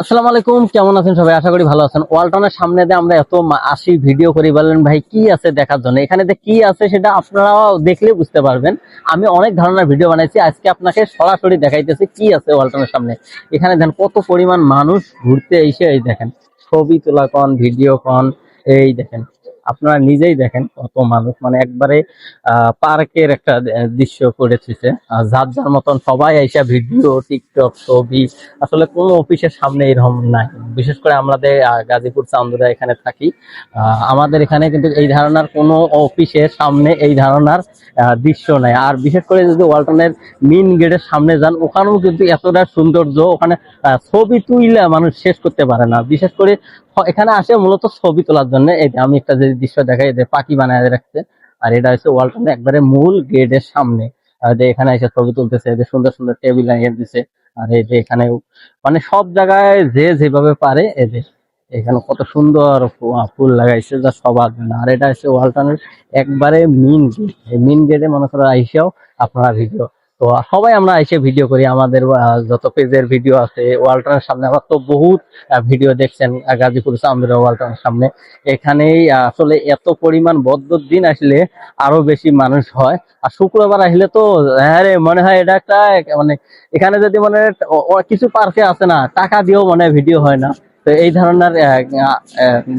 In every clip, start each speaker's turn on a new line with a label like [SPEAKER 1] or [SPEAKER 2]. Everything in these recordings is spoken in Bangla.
[SPEAKER 1] আসসালামু আলাইকুম, কেমন আছেন সবাই? আশা করি ভালো আছেন। ওয়ালটনের সামনে দিয়ে আমরা এত আসি ভিডিও করি, বললেন ভাই কি আছে দেখার জন্য। এখানে যে কি আছে সেটা আপনারা দেখলে বুঝতে পারবেন। আমি অনেক ধরনের ভিডিও বানাইছি, আজকে আপনাকে সরাসরি দেখাইতেছি কি আছে ওয়ালটনের সামনে। এখানে দেখেন কত পরিমাণ মানুষ ঘুরতে এসে, এই দেখেন ছবি তোলা কন, ভিডিও কন, এই দেখেন আপনারা নিজেই দেখেন কত মানুষ, মানে একবারে পার্কের একটা দৃশ্য করে দিচ্ছে। যার যার মতন সবাই এসে ভিডিও, টিকটক, ছবি। আসলে কোনো অফিসের সামনে এরকম নাই, বিশেষ করে আমাদের গাজীপুর চান্দুরা এখানে থাকি। আমাদের এখানে কিন্তু এই ধারণার কোনো অফিসের সামনে এই ধারণার দৃশ্য নাই। আর বিশেষ করে যদি ওয়ালটনের মেইন গেটের সামনে যান, ওখানেও কিন্তু এতটা সৌন্দর্য, ওখানে ছবি তুইলে মানুষ শেষ করতে পারে না। বিশেষ করে এখানে আসে মূলত ছবি তোলার জন্য। এই যে আমি একটা যে দৃশ্য দেখাই, যে পাখি বানায় রাখছে, আর এটা হচ্ছে ওয়ালটনের একবারে মূল গেটের সামনে। যে এখানে এসে ছবি তুলতেছে, যে সুন্দর সুন্দর টেবিল লাগিয়ে দিছে। আর এই যে এখানে মানে সব জায়গায় যে যেভাবে পারে, এই যে এখানে কত সুন্দর ফুল লাগাইছে যা সবার জন্য। আর এটা হচ্ছে ওয়ালটনের একবারে মেইন গেট। এই মেইন গেটে মনে করো আইসেও আপনারা ভিডিও, তো সবাই আমরা এসে ভিডিও করি। আমাদের যত পেজের ভিডিও আছে ওয়ালটনের সামনে, আমার তো বহুত ভিডিও দেখছেন গাজীপুর চান্দুরা ওয়ালটনের সামনে। এখানেই আসলে এত পরিমাণ বদ্ধর দিন আসলে আরো বেশি মানুষ হয়। আর শুক্রবার আসলে তো হ্যাঁ রে, মনে হয় এটা একটা মানে এখানে যদি মানে কিছু পার্কে আছে না, টাকা দিয়েও মনে হয় ভিডিও হয় না। তো এই ধরনের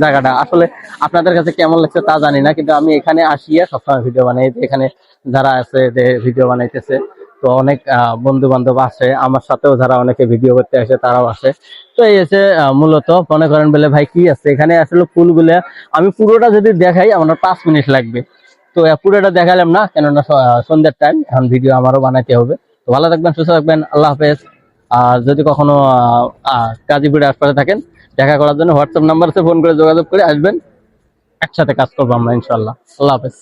[SPEAKER 1] জায়গাটা আসলে আপনাদের কাছে কেমন লাগছে তা জানি না, কিন্তু আমি এখানে আসিয়া সবসময় ভিডিও বানাই। এখানে যারা আছে যে ভিডিও বানাইতেছে, তো অনেক বন্ধু বান্ধব আছে আমার সাথেও, যারা অনেকে ভিডিও করতে আসে তারাও আসে। তো এই এসে মূলত মনে করেন বলে ভাই কি আছে এখানে, আসলে ফুলগুলা আমি পুরোটা যদি দেখাই আমার 5 মিনিট লাগবে। তো পুরোটা দেখালাম না, কেননা সন্ধ্যার টাইম, এখন ভিডিও আমারও বানাইতে হবে। তো ভালো থাকবেন, সুস্থ থাকবেন, আল্লাহ হাফেজ। আর যদি কখনো গাজীপুরের আশপাশে থাকেন, দেখা করার জন্য হোয়াটসঅ্যাপ নাম্বার আছে, ফোন করে যোগাযোগ করে আসবেন। একসাথে কাজ করবো আমরা ইনশাল্লাহ। আল্লাহ হাফেজ।